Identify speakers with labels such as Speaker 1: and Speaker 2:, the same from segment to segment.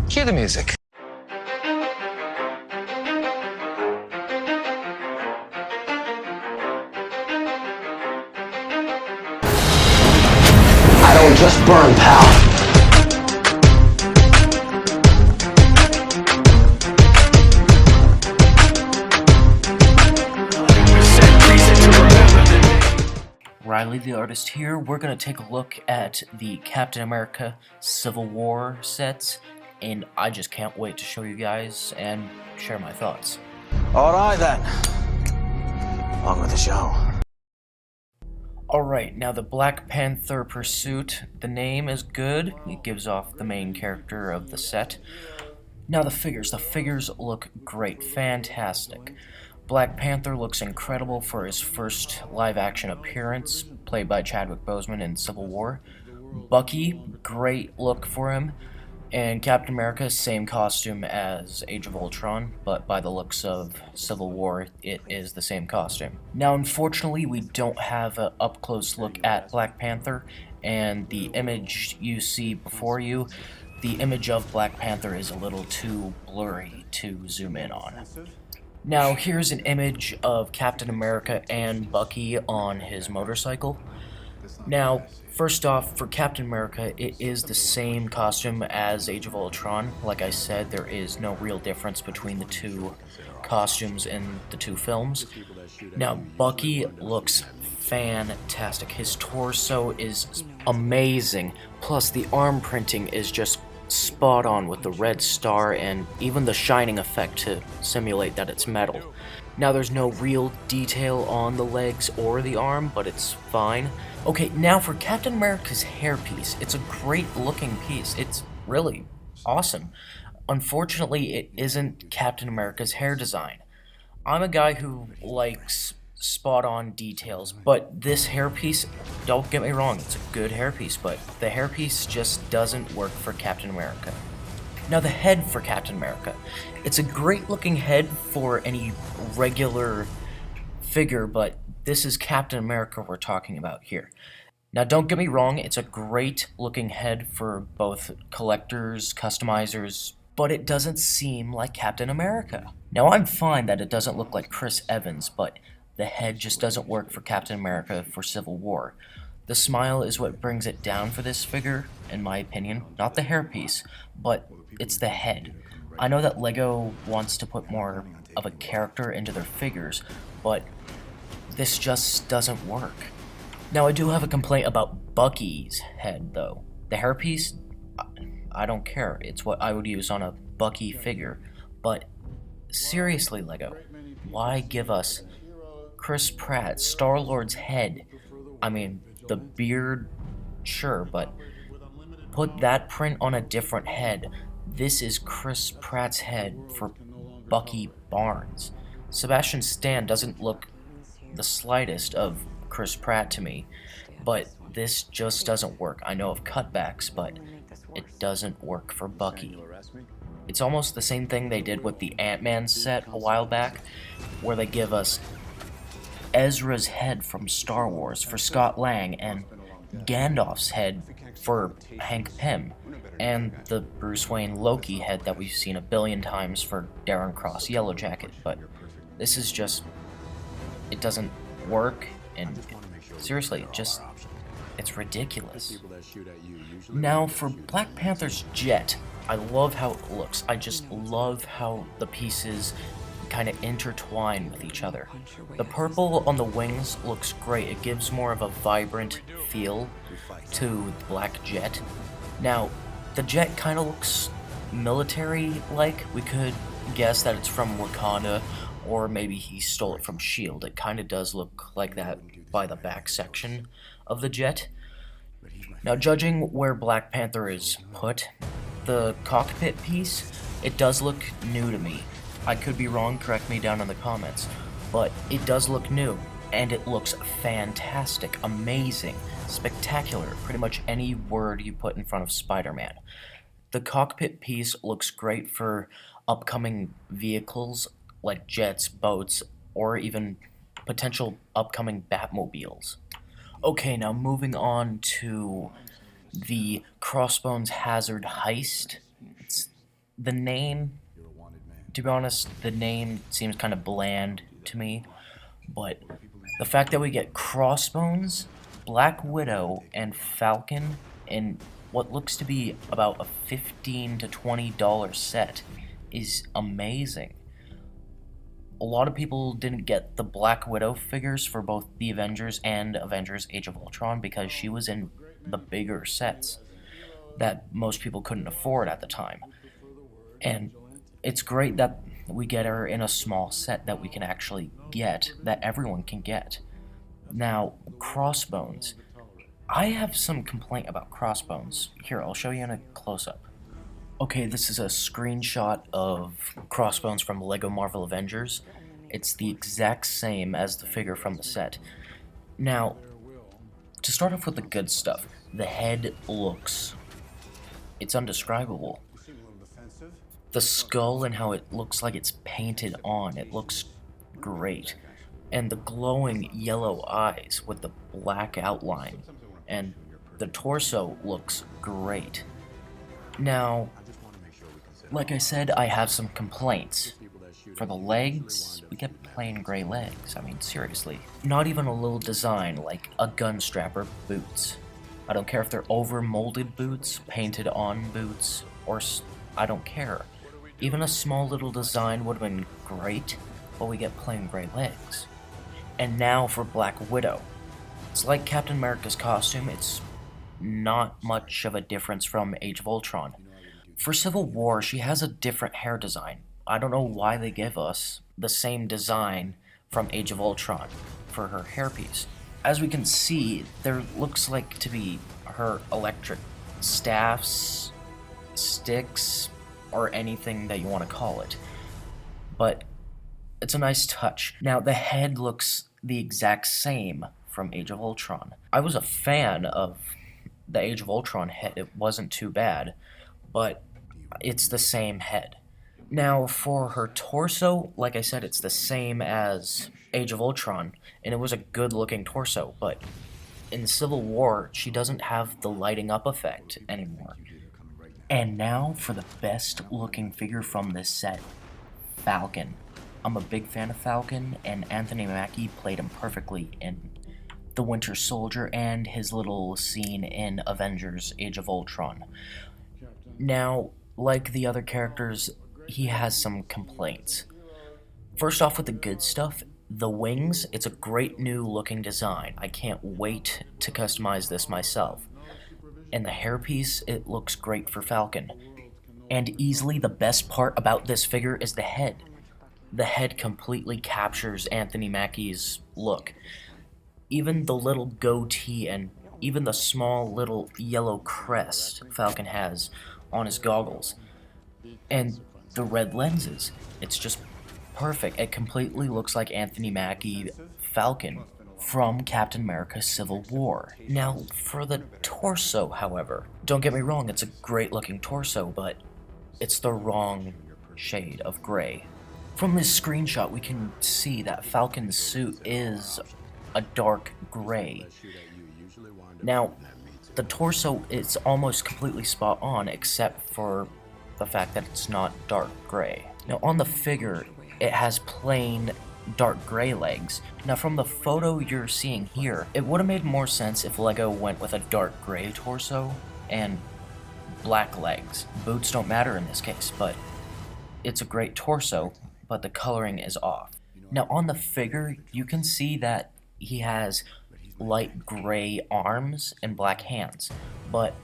Speaker 1: Cue the music.
Speaker 2: I don't just burn, pal.
Speaker 3: Riley the artist here. We're going to take a look at the Captain America Civil War sets, and I just can't wait to show you guys and share my thoughts.
Speaker 2: Alright then. On with the show.
Speaker 3: Alright, now the Black Panther Pursuit, the name is good. It gives off the main character of the set. Now the figures look great, fantastic. Black Panther looks incredible for his first live-action appearance, played by Chadwick Boseman in Civil War. Bucky, great look for him. And Captain America, same costume as Age of Ultron, but by the looks of Civil War, it is the same costume. Now, unfortunately, we don't have an up-close look at Black Panther, and the image you see before you, the image of Black Panther is a little too blurry to zoom in on. Now, here's an image of Captain America and Bucky on his motorcycle. Now, first off, for Captain America, it is the same costume as Age of Ultron. Like I said, there is no real difference between the two costumes in the two films. Now, Bucky looks fantastic. His torso is amazing, plus the arm printing is just spot on with the red star and even the shining effect to simulate that it's metal. Now there's no real detail on the legs or the arm, but it's fine. Okay, now for Captain America's hairpiece, it's a great looking piece. It's really awesome. Unfortunately, it isn't Captain America's hair design. I'm a guy who likes spot-on details, but this hairpiece, don't get me wrong, it's a good hairpiece, but the hairpiece just doesn't work for Captain America. Now the head for Captain America, it's a great looking head for any regular figure, but this is Captain America we're talking about here. Now don't get me wrong, it's a great looking head for both collectors, customizers, but it doesn't seem like Captain America. Now I'm fine that it doesn't look like Chris Evans, but the head just doesn't work for Captain America for Civil War. The smile is what brings it down for this figure, in my opinion. Not the hairpiece, but it's the head. I know that LEGO wants to put more of a character into their figures, but this just doesn't work. Now I do have a complaint about Bucky's head, though. The hairpiece, I don't care. It's what I would use on a Bucky figure. But seriously, LEGO, why give us Chris Pratt, Star-Lord's head? I mean, the beard, sure, but put that print on a different head. This is Chris Pratt's head for Bucky Barnes. Sebastian Stan doesn't look the slightest of Chris Pratt to me, but this just doesn't work. I know of cutbacks, but it doesn't work for Bucky. It's almost the same thing they did with the Ant-Man set a while back, where they give us Ezra's head from Star Wars for Scott Lang, and Gandalf's head for Hank Pym, and the Bruce Wayne Loki head that we've seen a billion times for Darren Cross Yellowjacket. But this is just, it doesn't work, and seriously, it's ridiculous. Now for Black Panther's jet, I love how it looks. I just love how the pieces kind of intertwine with each other. The purple on the wings looks great. It gives more of a vibrant feel to the black jet. Now, the jet kind of looks military-like. We could guess that it's from Wakanda, or maybe he stole it from S.H.I.E.L.D. It kind of does look like that by the back section of the jet. Now, judging where Black Panther is put, the cockpit piece, it does look new to me. I could be wrong, correct me down in the comments, but it does look new, and it looks fantastic, amazing, spectacular, pretty much any word you put in front of Spider-Man. The cockpit piece looks great for upcoming vehicles like jets, boats, or even potential upcoming Batmobiles. Okay, now moving on to the Crossbones Hazard Heist. It's The name, to be honest, the name seems kind of bland to me, but the fact that we get Crossbones, Black Widow, and Falcon in what looks to be about a $15 to $20 set is amazing. A lot of people didn't get the Black Widow figures for both the Avengers and Avengers Age of Ultron because she was in the bigger sets that most people couldn't afford at the time. And it's great that we get her in a small set that we can actually get, that everyone can get. Now, Crossbones. I have some complaint about Crossbones. Here, I'll show you in a close-up. Okay, this is a screenshot of Crossbones from LEGO Marvel Avengers. It's the exact same as the figure from the set. Now, to start off with the good stuff, the head looks... it's undescribable. The skull and how it looks like it's painted on, it looks great. And the glowing yellow eyes with the black outline. And the torso looks great. Now, like I said, I have some complaints. For the legs, we get plain gray legs. I mean, seriously. Not even a little design like a gun strap or boots. I don't care if they're over-molded boots, painted on boots, or I don't care. Even a small little design would have been great, but we get plain gray legs. And now for Black Widow. It's like Captain America's costume, it's not much of a difference from Age of Ultron. For Civil War, she has a different hair design. I don't know why they give us the same design from Age of Ultron for her hairpiece. As we can see, there looks like to be her electric staffs, sticks, or anything that you want to call it. But it's a nice touch. Now, the head looks the exact same from Age of Ultron. I was a fan of the Age of Ultron head. It wasn't too bad, but it's the same head. Now, for her torso, like I said, it's the same as Age of Ultron, and it was a good-looking torso, but in Civil War, she doesn't have the lighting up effect anymore. And now for the best-looking figure from this set, Falcon. I'm a big fan of Falcon, and Anthony Mackie played him perfectly in The Winter Soldier and his little scene in Avengers Age of Ultron. Now, like the other characters, he has some complaints. First off with the good stuff, the wings, it's a great new looking design. I can't wait to customize this myself. And the hairpiece, it looks great for Falcon. And easily the best part about this figure is the head. The head completely captures Anthony Mackie's look. Even the little goatee and even the small little yellow crest Falcon has on his goggles. And the red lenses, it's just perfect. It completely looks like Anthony Mackie Falcon from Captain America Civil War. Now, for the torso, however, don't get me wrong, it's a great looking torso, but it's the wrong shade of gray. From this screenshot, we can see that Falcon's suit is a dark gray. Now, the torso is almost completely spot on, except for the fact that it's not dark gray. Now, on the figure, it has plain dark gray legs. Now, from the photo you're seeing here, it would have made more sense if LEGO went with a dark gray torso and black legs. Boots don't matter in this case, but it's a great torso, but the coloring is off. Now, on the figure, you can see that he has light gray arms and black hands, but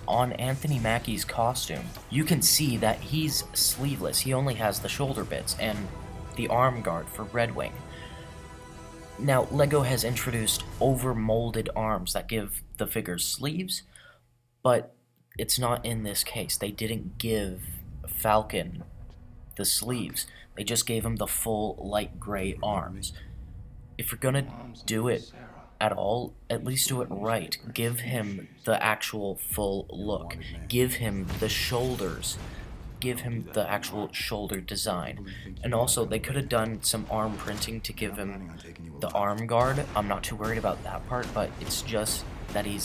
Speaker 3: on Anthony Mackie's costume, you can see that he's sleeveless. He only has the shoulder bits and the arm guard for Red Wing. Now, LEGO has introduced over-molded arms that give the figures sleeves, but it's not in this case. They didn't give Falcon the sleeves. They just gave him the full light gray arms. If you're gonna do it at all, at least do it right. Give him the actual full look. Give him the shoulders. Give him the actual shoulder design. And also, they could have done some arm printing to give him the arm guard. I'm not too worried about that part, but it's just that he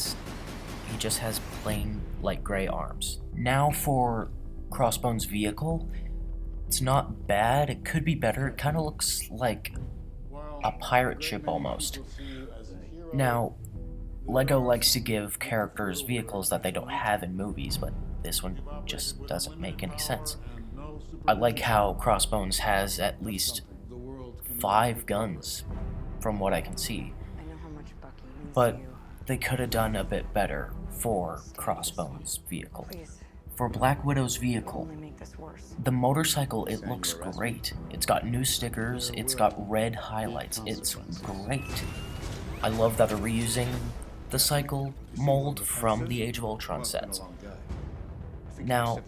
Speaker 3: just has plain light gray arms. Now for Crossbones' vehicle, it's not bad. It could be better. It kind of looks like a pirate ship almost. Now, LEGO likes to give characters vehicles that they don't have in movies, but this one just doesn't make any sense. I like how Crossbones has at least 5 guns, from what I can see. But they could have done a bit better for Crossbones' vehicle. For Black Widow's vehicle, the motorcycle, it looks great. It's got new stickers, it's got red highlights, it's great. I love that they're reusing the cycle mold from the Age of Ultron sets. Now,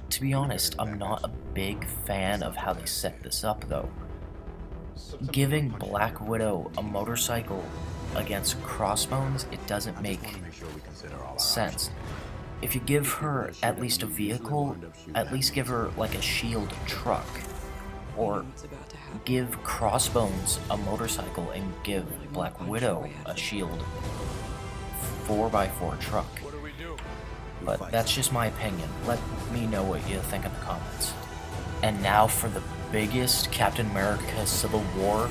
Speaker 3: to be honest, I'm not a big fan of how they set this up though. Giving Black Widow a motorcycle against Crossbones, it doesn't make sense. If you give her at least a vehicle, at least give her like a shield truck. Or give Crossbones a motorcycle and give Black Widow a shield 4x4 truck. But that's just my opinion. Let me know what you think in the comments. And now for the biggest Captain America Civil War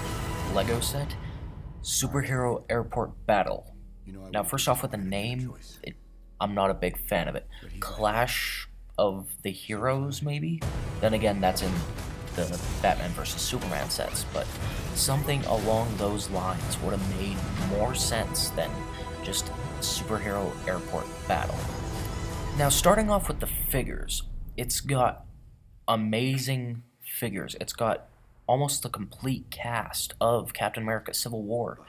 Speaker 3: LEGO set, Superhero Airport Battle. Now first off with the name, I'm not a big fan of it. Clash of the Heroes, maybe? Then again, that's in the Batman vs. Superman sets, but something along those lines would have made more sense than just Superhero Airport Battle. Now, starting off with the figures, it's got amazing figures. It's got almost the complete cast of Captain America Civil War.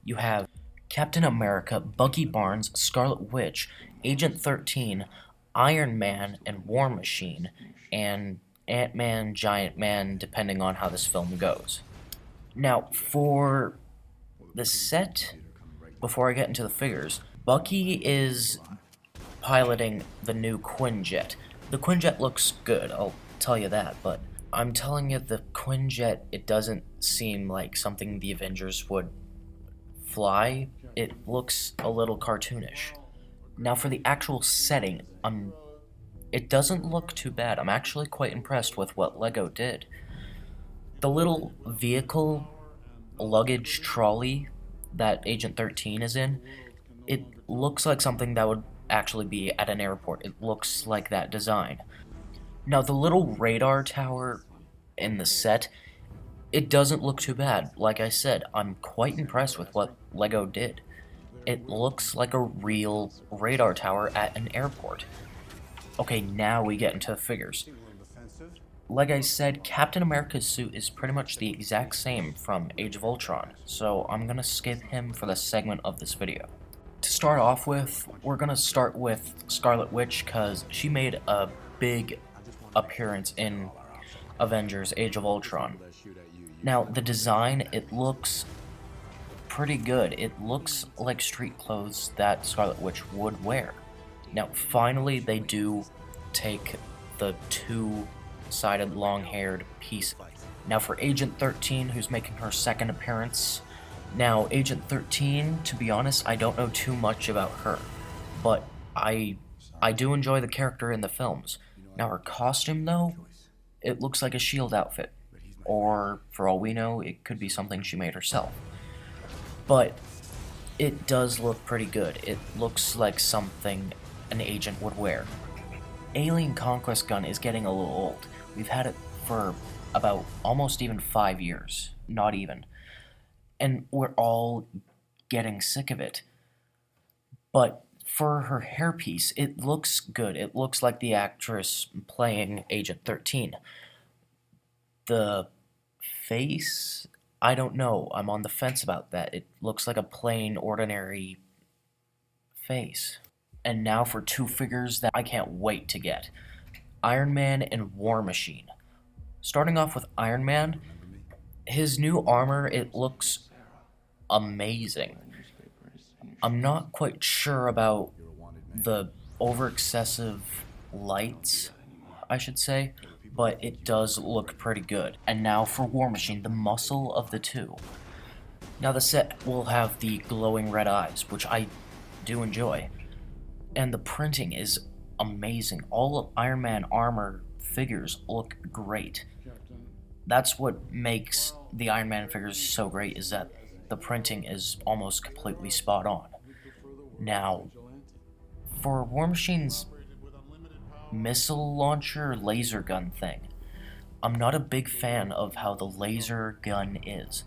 Speaker 3: You have Captain America, Bucky Barnes, Scarlet Witch, Agent 13, Iron Man, and War Machine, and Ant-Man, Giant Man, depending on how this film goes. Now, for the set, before I get into the figures, Bucky is piloting the new Quinjet. The Quinjet looks good, I'll tell you that, but I'm telling you, the Quinjet, it doesn't seem like something the Avengers would fly. It looks a little cartoonish. Now for the actual setting, it doesn't look too bad. I'm actually quite impressed with what LEGO did. The little vehicle luggage trolley that Agent 13 is in, it looks like something that would actually be at an airport. It looks like that design. Now the little radar tower in the set, it doesn't look too bad. Like I said, I'm quite impressed with what LEGO did. It looks like a real radar tower at an airport. Okay, now we get into the figures. Like I said, Captain America's suit is pretty much the exact same from Age of Ultron, so I'm gonna skip him for this segment of this video. To start off with, we're gonna start with Scarlet Witch, because she made a big appearance in Avengers Age of Ultron. Now, the design, it looks pretty good. It looks like street clothes that Scarlet Witch would wear. Now, finally, they do take the two-sided long-haired piece. Now, for Agent 13, who's making her second appearance. Now, Agent 13, to be honest, I don't know too much about her, but I do enjoy the character in the films. Now, her costume, though, it looks like a S.H.I.E.L.D. outfit. Or, for all we know, it could be something she made herself. But it does look pretty good. It looks like something an agent would wear. Alien Conquest Gun is getting a little old. We've had it for about almost even 5 years. Not even. And we're all getting sick of it. But for her hairpiece, it looks good. It looks like the actress playing Agent 13. The face, I don't know. I'm on the fence about that. It looks like a plain, ordinary face. And now for two figures that I can't wait to get. Iron Man and War Machine. Starting off with Iron Man, his new armor, it looks amazing. I'm not quite sure about the over-excessive lights, I should say, but it does look pretty good. And now for War Machine, the muscle of the two. Now the set will have the glowing red eyes, which I do enjoy. And the printing is amazing. All of Iron Man armor figures look great. That's what makes the Iron Man figures so great, is that the printing is almost completely spot on. Now, for War Machine's missile launcher laser gun thing, I'm not a big fan of how the laser gun is.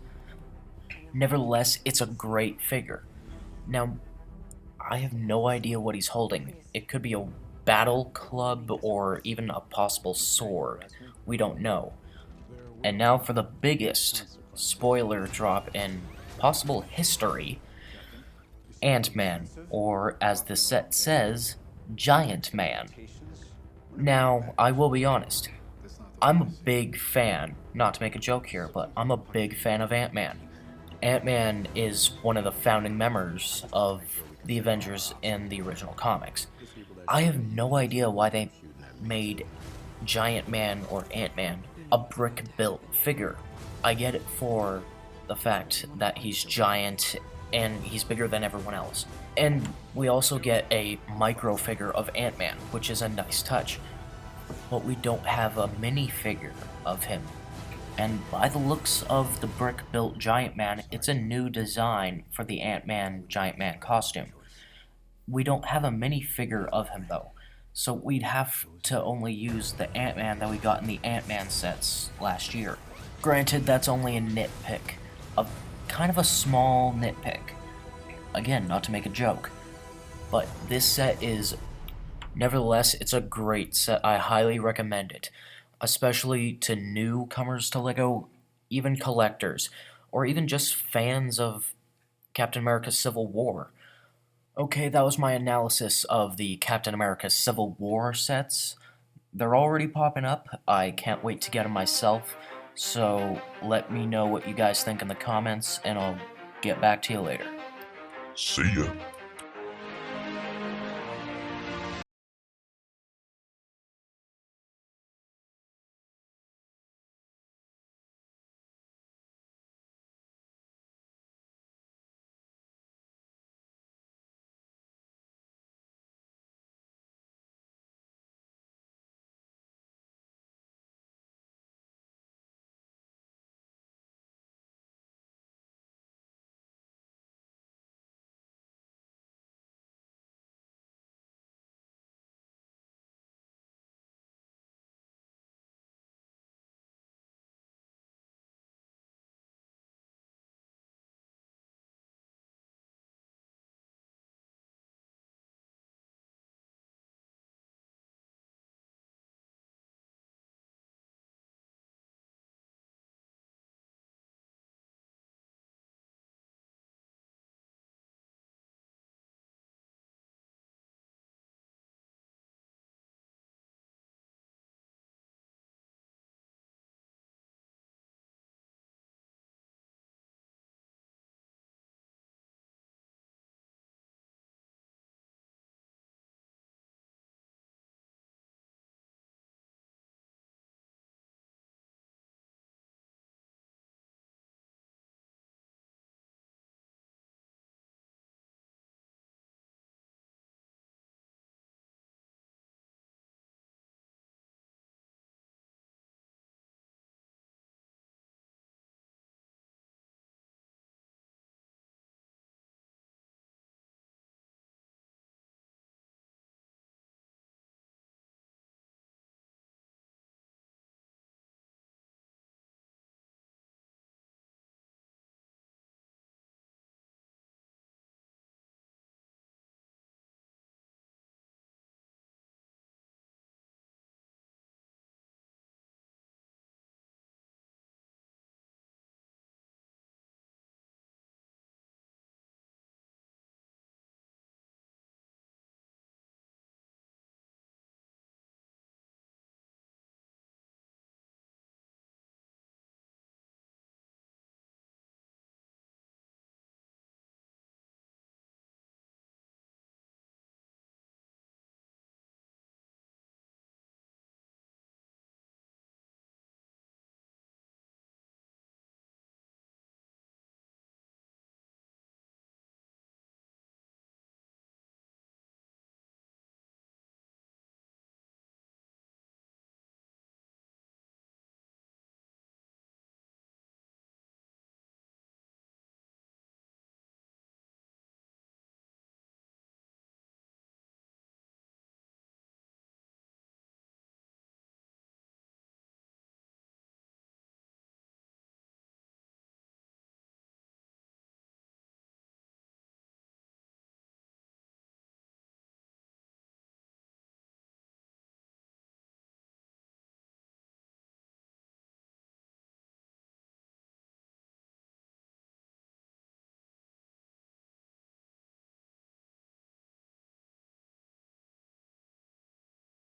Speaker 3: Nevertheless, it's a great figure. Now, I have no idea what he's holding. It could be a battle club or even a possible sword. We don't know. And now for the biggest spoiler drop in possible history, Ant-Man, or as the set says, Giant Man. Now, I will be honest, I'm a big fan, not to make a joke here, but I'm a big fan of Ant-Man. Ant-Man is one of the founding members of the Avengers in the original comics. I have no idea why they made Giant Man or Ant-Man a brick-built figure. I get it for the fact that he's giant and he's bigger than everyone else. And we also get a micro figure of Ant-Man, which is a nice touch. But we don't have a minifigure of him. And by the looks of the brick-built Giant Man, it's a new design for the Ant-Man Giant Man costume. We don't have a minifigure of him though, so we'd have to only use the Ant-Man that we got in the Ant-Man sets last year. Granted, that's only a nitpick. A kind of a small nitpick. Again, not to make a joke. But this set is, nevertheless, it's a great set. I highly recommend it. Especially to newcomers to LEGO, even collectors, or even just fans of Captain America Civil War. Okay, that was my analysis of the Captain America Civil War sets. They're already popping up. I can't wait to get them myself. So let me know what you guys think in the comments, and I'll get back to you later.
Speaker 1: See ya.